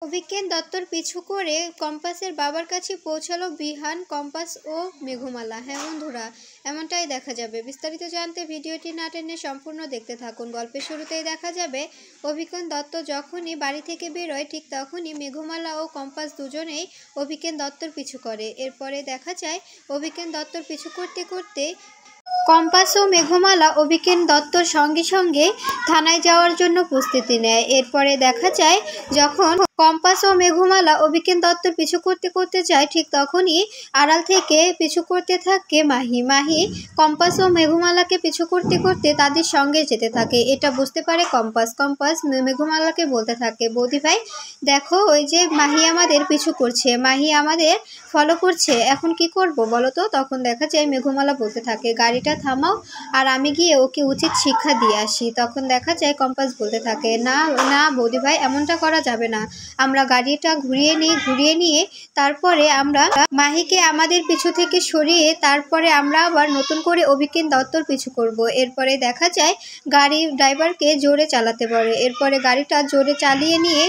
অভিজ্ঞান দত্তর পিছু করে কম্পাসের বাবার কাছে পৌঁছালো বিহান, কম্পাস ও মেঘমালা। হ্যাঁ বন্ধুরা, এমনটাই দেখা যাবে। বিস্তারিত জানতে ভিডিওটি না টেনে সম্পূর্ণ দেখতে থাকুন। গল্পের শুরুতেই দেখা যাবে অভিজ্ঞান দত্ত যখনই বাড়ি থেকে বেরোয় ঠিক তখনই মেঘমালা ও কম্পাস দুজনেই অভিজ্ঞান দত্তর পিছু করে। এরপরে দেখা যায় অভিজ্ঞান দত্তর পিছু করতে করতে কম্পাস ও মেঘমালা অভিজ্ঞান দত্তর সঙ্গে সঙ্গে থানায় যাওয়ার জন্য প্রস্তুতি নেয়। এরপরে দেখা যায় যখন কম্পাস ও মেঘমালা অভিজ্ঞান দত্তর পিছু করতে করতে যায় ঠিক তখনই আড়াল থেকে পিছু করতে থাকে মাহি কম্পাস ও মেঘমালাকে পিছু করতে করতে তাদের সঙ্গে যেতে থাকে। এটা বুঝতে পারে কম্পাস মেঘমালাকে বলতে থাকে, বৌদি ভাই দেখো, ওই যে মাহি আমাদের পিছু করছে, মাহি আমাদের ফলো করছে, এখন কি করব বলো তো। তখন দেখা যায় মেঘমালা বলতে থাকে, গাড়িটা থামাও আর আমি গিয়ে ওকে উচিত শিক্ষা দিয়ে আসি। তখন দেখা যায় কম্পাস বলতে থাকে, না না বৌদি ভাই, এমনটা করা যাবে না, আমরা গাড়িটা ঘুরিয়ে নিয়ে তারপরে আমরা মাহিকে আমাদের পিছু থেকে সরিয়ে তারপরে আমরা আবার নতুন করে অভিজ্ঞান দত্তর পিছু করব। এরপরে দেখা যায় গাড়ির ড্রাইভারকে জোরে চালাতে বলে। এরপরে গাড়িটা জোরে চালিয়ে নিয়ে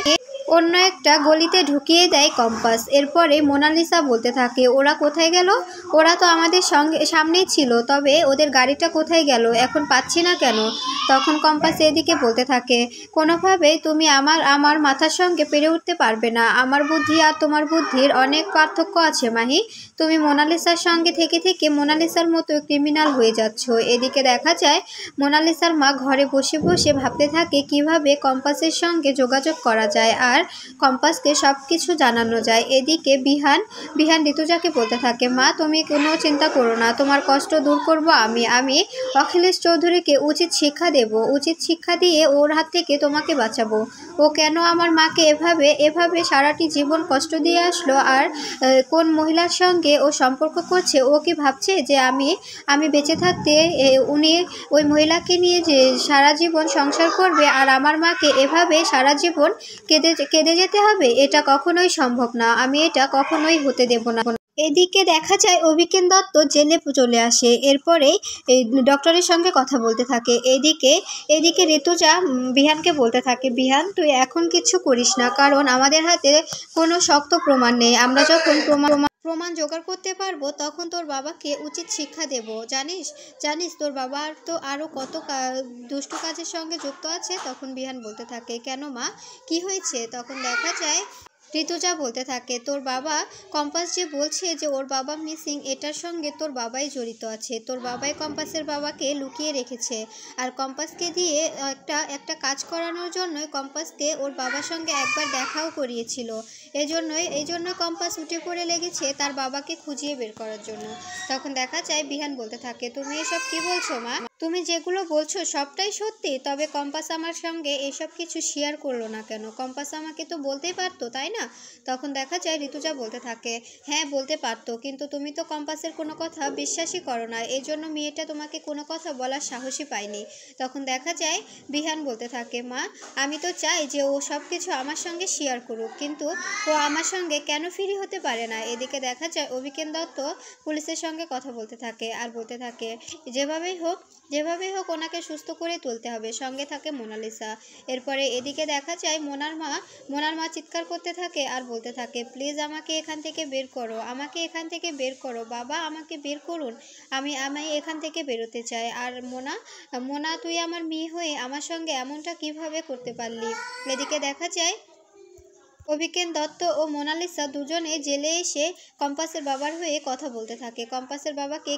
অন্য একটা গলিতে ঢুকিয়ে দেয় কম্পাস। এরপরে মোনালিসা বলতে থাকে, ওরা কোথায় গেল? ওরা তো আমাদের সামনেই ছিল, তবে ওদের গাড়িটা কোথায় গেল এখন পাচ্ছি না কেন? তখন কম্পাস এদিকে বলতে থাকে, কোনোভাবেই তুমি আমার মাথার সঙ্গে পেরে উঠতে পারবে না, আমার বুদ্ধি আর তোমার বুদ্ধির অনেক পার্থক্য আছে মাহি, তুমি মোনালিসার সঙ্গে থেকে থেকে মোনালিসার মতো ক্রিমিনাল হয়ে যাচ্ছ। এদিকে দেখা যায় মোনালিসার মা ঘরে বসে বসে ভাবতে থাকে কিভাবে কম্পাসের সঙ্গে যোগাযোগ করা যায় আর কম্পাসকে সব কিছু জানানো যায়। এদিকে বিহান ঋতুজাকে বলতে থাকে, মা তুমি কোনো চিন্তা করো না, তোমার কষ্ট দূর করব আমি অখিলেশ চৌধুরীকে উচিত শিক্ষা দেব, উচিত শিক্ষা দিয়ে ওর হাত থেকে তোমাকে বাঁচাবো। ও কেন আমার মাকে এভাবে সারাটি জীবন কষ্ট দিয়ে আসলো, আর কোন মহিলার সঙ্গে ও সম্পর্ক করছে? ও কি ভাবছে যে আমি বেঁচে থাকতে উনি ওই মহিলাকে নিয়ে যে সারা জীবন সংসার করবে আর আমার মাকে এভাবে সারা জীবন কেঁদে যেতে হবে? এটা কখনোই সম্ভব না, আমি এটা কখনোই হতে দেব না। এদিকে দেখা যায় অভিজ্ঞান দত্ত জেলে চলে আসে। এরপরে এই ডক্টরের সঙ্গে কথা বলতে থাকে। এদিকে ঋতুজা বিহানকে বলতে থাকে, বিহান তুই এখন কিছু করিস না, কারণ আমাদের হাতে কোনো শক্ত প্রমাণ নেই, আমরা যখন প্রমাণ জোগাড় করতে পারবো তখন তোর বাবাকে উচিত শিক্ষা দেব। জানিস তোর বাবা তো আরও কত দুষ্টু কাজের সঙ্গে যুক্ত আছে। তখন বিহান বলতে থাকে, কেন মা, কি হয়েছে? তখন দেখা যায় ঋতুজা বলতে থাকে, তোর বাবা কম্পাস যে বলছে যে ওর বাবা মিসিং, এটার সঙ্গে তোর বাবাই জড়িত আছে, তোর বাবাই কম্পাসের বাবাকে লুকিয়ে রেখেছে, আর কম্পাসকে দিয়ে একটা কাজ করানোর জন্যই কম্পাসকে ওর বাবার সঙ্গে একবার দেখাও করিয়েছিল। এই জন্য কম্পাস উঠে পড়ে লেগেছে তার বাবাকে খুঁজিয়ে বের করার জন্য। তখন দেখা যায় বিহান বলতে থাকে, তুমি এসব কি বলছো মা? তুমি যেগুলো বলছো সবটাই সত্যি, তবে কম্পাস আমার সঙ্গে এসব কিছু শেয়ার করলো না কেন? কম্পাস আমাকে তো বলতেই পারতো, তাই না? তখন দেখা যায় ঋতুজা বলতে থাকে, হ্যাঁ বলতে পারতো, কিন্তু তুমি তো কম্পাসের কোনো কথা বিশ্বাসই করো না, এই জন্য মেয়েটা তোমাকে কোনো কথা বলার সাহসই পায়নি। তখন দেখা যায় বিহান বলতে থাকে, মা আমি তো চাই যে ও সব কিছু আমার সঙ্গে শেয়ার করুক, কিন্তু ও আমার সঙ্গে কেন ফ্রি হতে পারে না? এদিকে দেখা যায় অভিজ্ঞান দত্ত পুলিশের সঙ্গে কথা বলতে থাকে আর বলতে থাকে, যেভাবেই হোক ওনাকে সুস্থ করে তুলতে হবে। সঙ্গে থাকে মোনালিসা। এরপরে এদিকে দেখা যায় মোনার মা চিৎকার করতে থাকে আর বলতে থাকে, প্লিজ আমাকে এখান থেকে বের করো বাবা, আমাকে বের করুন, আমি এখান থেকে বেরোতে চাই। আর মোনা তুই আমার মেয়ে হয়ে আমার সঙ্গে এমনটা কিভাবে করতে পারলি? এদিকে দেখা যায় অভিজ্ঞান দত্ত ও মোনালিসা দুজনে জেলে এসে কম্পাসের বাবার হয়ে কথা বলতে থাকে। কম্পাসের বাবাকে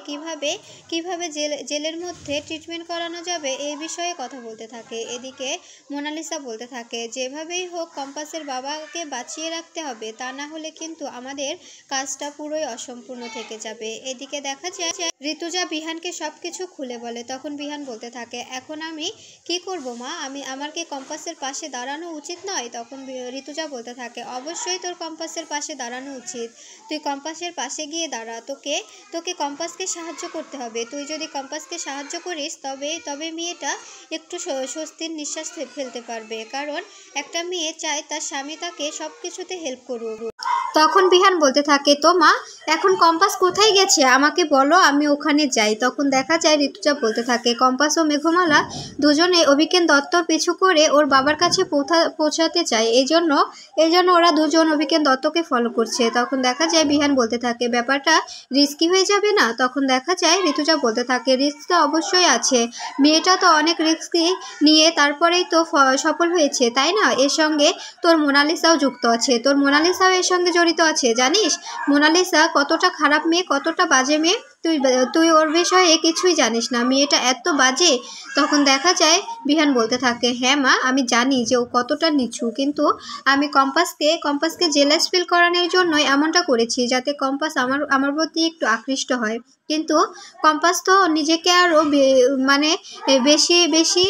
কিভাবে জেলের মধ্যে ট্রিটমেন্ট করানো যাবে এই বিষয়ে কথা বলতে থাকে। এদিকে মোনালিসা বলতে থাকে, যেভাবেই হোক কম্পাসের বাবাকে বাঁচিয়ে রাখতে হবে, তা না হলে কিন্তু আমাদের কাজটা পুরোই অসম্পূর্ণ থেকে যাবে। এদিকে দেখা যায় ঋতুজা বিহানকে সব কিছু খুলে বলে। তখন বিহান বলতে থাকে, এখন আমি কি করব মা, আমার কি কম্পাসের পাশে দাঁড়ানো উচিত নয়? তখন ঋতুজা বলতে থাকে, অবশ্যই তোর কম্পাসের পাশে দাঁড়ানো উচিত, তুই কম্পাসের পাশে গিয়ে দাঁড়া, তোকে কম্পাসকে সাহায্য করতে হবে। তুই যদি কম্পাসকে সাহায্য করিস তবে মেয়েটা একটু স্বস্তির নিঃশ্বাস ফেলতে পারবে, কারণ একটা মেয়ে চায় তার স্বামী তাকে সব কিছুতে হেল্প করুক। তখন বিহান বলতে থাকে, তো মা এখন কম্পাস কোথায় গেছে আমাকে বলো, আমি ওখানে যাই। তখন দেখা যায় ঋতুজা বলতে থাকে, কম্পাস ও মেঘমালা দুজনে অভিজ্ঞান দত্তর পিছু করে ওর বাবার কাছে পৌঁছাতে চায়, এই জন্য ওরা দুজন অভিজ্ঞান দত্তকে ফলো করছে। তখন দেখা যায় বিহান বলতে থাকে, ব্যাপারটা রিস্কি হয়ে যাবে না? তখন দেখা যায় ঋতুজা বলতে থাকে, রিস্ক তো অবশ্যই আছে, মেয়েটা তো অনেক রিস্কি নিয়ে তারপরেই তো সফল হয়েছে, তাই না? এর সঙ্গে তোর মোনালিসাও যুক্ত আছে, তোর মোনালিসাও এর সঙ্গে জড়িত আছে। জানিস মোনালিসা কতটা খারাপ মেয়ে, কতটা বাজে মেয়ে? তুই ওর বিষয়ে কিছুই জানিস না, মেয়েটা এত বাজে। তখন দেখা যায় বিহান বলতে থাকে, হ্যাঁ মা, আমি জানি যে ও কতটা নিচু, কিন্তু আমি কম্পাসকে জেলাস ফিল করানোর জন্যই এমনটা করেছি, যাতে কম্পাস আমার প্রতি একটু আকৃষ্ট হয়। কিন্তু কম্পাস তো নিজেকে আরও মানে বেশি বেশি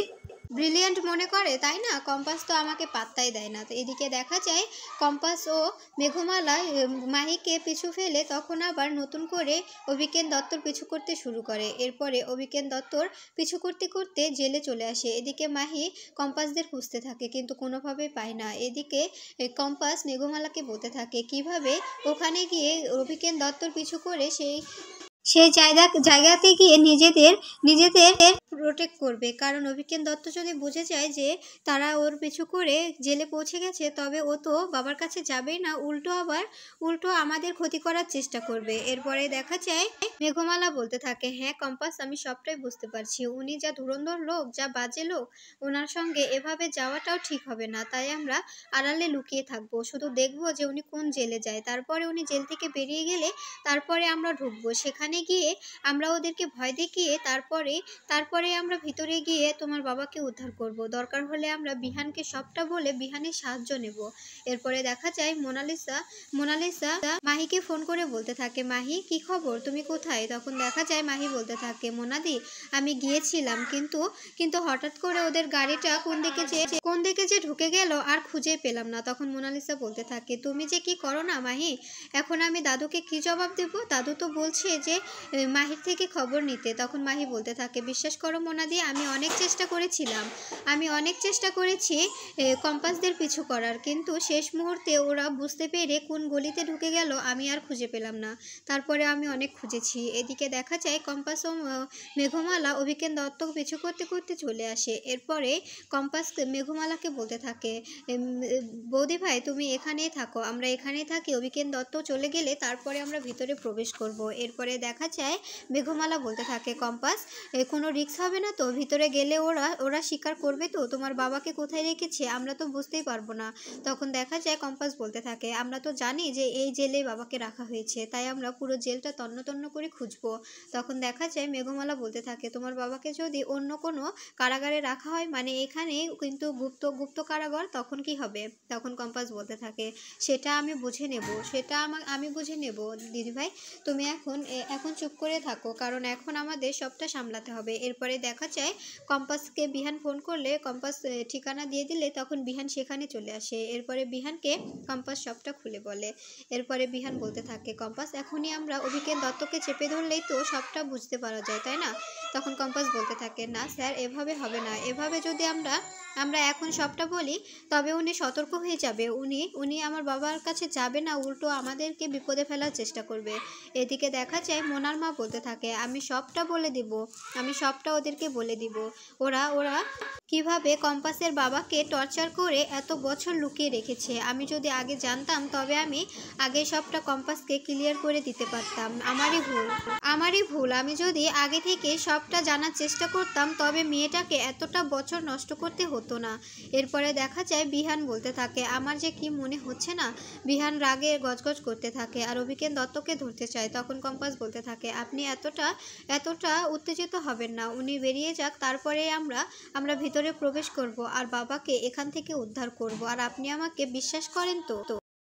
ব্রিলিয়ান্ট মনে করে, তাই না? কম্পাস তো আমাকে পাত্তাই দেয় না। তো এদিকে দেখা যায় কম্পাস ও মেঘমালা মাহিকে পিছু ফেলে তখন আবার নতুন করে অভিজ্ঞান দত্তর পিছু করতে শুরু করে। এরপরে অভিজ্ঞান দত্তর পিছু করতে করতে জেলে চলে আসে। এদিকে মাহি কম্পাসদের খুঁজতে থাকে, কিন্তু কোনোভাবেই পায় না। এদিকে কম্পাস মেঘমালাকে বলতে থাকে কিভাবে ওখানে গিয়ে অভিজ্ঞান দত্তর পিছু করে সেই জায়গাতে গিয়ে নিজেদের প্রোটেক্ট করবে, কারণ অভিজ্ঞান দত্ত যদি বুঝে যায় যে তারা ওর পিছু করে জেলে পৌঁছে গেছে, তবে ও তো বাবার কাছে যাবেই না, উল্টো আমাদের ক্ষতি করার চেষ্টা করবে। এরপরে দেখা যায় মেঘমালা বলতে থাকে, হ্যাঁ কম্পাস, আমি সবটাই বুঝতে পারছি, উনি যা ধুরন্ধর লোক, যা বাজে লোক, ওনার সঙ্গে এভাবে যাওয়াটাও ঠিক হবে না। তাই আমরা আড়ালে লুকিয়ে থাকবো, শুধু দেখবো যে উনি কোন জেলে যায়, তারপরে উনি জেল থেকে বেরিয়ে গেলে তারপরে আমরা ঢুকবো, সেখানে গিয়ে আমরা ওদেরকে ভয় দেখিয়ে তারপরে আমরা ভিতরে গিয়ে তোমার বাবাকে উদ্ধার করব। দরকার হলে আমরা বিহানকে সবটা বলে বিহানের সাহায্য নেব। এরপরে দেখা যায় মোনালিসা মাহিকে ফোন করে বলতে থাকে, মাহি কি খবর, তুমি কোথায়? তখন দেখা যায় মাহি বলতে থাকে, মোনাদি আমি গিয়েছিলাম, কিন্তু হঠাৎ করে ওদের গাড়িটা কোন দিকে যে ঢুকে গেল আর খুঁজে পেলাম না। তখন মোনালিসা বলতে থাকে, তুমি যে কি করো না মাহি, এখন আমি দাদুকে কি জবাব দেব? দাদু তো বলছে যে মাহির থেকে খবর নিতে। তখন মাহি বলতে থাকে, বিশ্বাস করো মোনাদি, আমি অনেক চেষ্টা করেছি কম্পাসদের পিছু করার, কিন্তু শেষ মুহূর্তে ওরা বুঝতে পেরে কোন গলিতে ঢুকে গেল আমি আর খুঁজে পেলাম না, তারপরে আমি অনেক খুঁজেছি। এদিকে দেখা যায় কম্পাস ও মেঘমালা অভিজ্ঞান দত্ত পিছু করতে করতে চলে আসে। এরপরে কম্পাস মেঘমালাকে বলতে থাকে, বৌদি ভাই তুমি এখানেই থাকো, আমরা এখানেই থাকি, অভিজ্ঞান দত্ত চলে গেলে তারপরে আমরা ভিতরে প্রবেশ করব। এরপরে দেখা যায় মেঘমালা বলতে থাকে, কম্পাস কোনো রিস্ক হবে না তো? ভিতরে গেলে ওরা স্বীকার করবে তো তোমার বাবাকে কোথায় রেখেছে? আমরা তো বুঝতেই পারবো না। তখন দেখা যায় কম্পাস বলতে থাকে, আমরা তো জানি যে এই জেলে বাবাকে রাখা হয়েছে, তাই আমরা পুরো জেলটা তন্ন তন্ন করে খুঁজবো। তখন দেখা যায় মেঘমালা বলতে থাকে, তোমার বাবাকে যদি অন্য কোনো কারাগারে রাখা হয়, মানে এখানে কিন্তু গুপ্ত কারাগার, তখন কি হবে? তখন কম্পাস বলতে থাকে, সেটা আমি বুঝে নেব দিদিভাই, তুমি এখন চুপ করে থাকো, কারণ এখন আমাদের সবটা সামলাতে হবে। এরপরে দেখা যায় কম্পাসকে বিহান ফোন করলে কম্পাস ঠিকানা দিয়ে দিলে তখন বিহান সেখানে চলে আসে। এরপরে বিহানকে কম্পাস সবটা খুলে বলে। এরপরে বিহান বলতে থাকে, কম্পাস এখনই আমরা অভিজ্ঞান দত্তকে চেপে ধরলেই তো সবটা বুঝতে পারা যায়, তাই না? তখন কম্পাস বলতে থাকে, না স্যার, এভাবে হবে না, এভাবে যদি আমরা এখন সবটা বলি তবে উনি সতর্ক হয়ে যাবে, উনি আমার বাবার কাছে যাবে না, উল্টো আমাদেরকে বিপদে ফেলার চেষ্টা করবে। এদিকে দেখা যায় মোনার মা বলতে থাকে, আমি সবটা ওদেরকে বলে দিব, ওরা কিভাবে কম্পাসের বাবাকে টর্চার করে এত বছর লুকিয়ে রেখেছে। আমি যদি আগে জানতাম তবে আমি আগে সবটা কম্পাসকে ক্লিয়ার করে দিতে পারতাম। আমারই ভুল, আমি যদি আগে থেকে সবটা জানার চেষ্টা করতাম তবে মেয়েটাকে এতটা বছর নষ্ট করতে হতো না। এরপরে দেখা যায় বিহান বলতে থাকে, আমার যে কি মনে হচ্ছে না। বিহান রাগে গজগজ করতে থাকে আর অভিজ্ঞান দত্তকে ধরতে চায়। তখন কম্পাস বলতে থাকে, আপনি এতটা উত্তেজিত হবেন না, উনি বেরিয়ে যাক, তারপরে আমরা ভিতরে প্রবেশ করব আর বাবাকে এখান থেকে উদ্ধার করব, আর আপনি আমাকে বিশ্বাস করেন তো?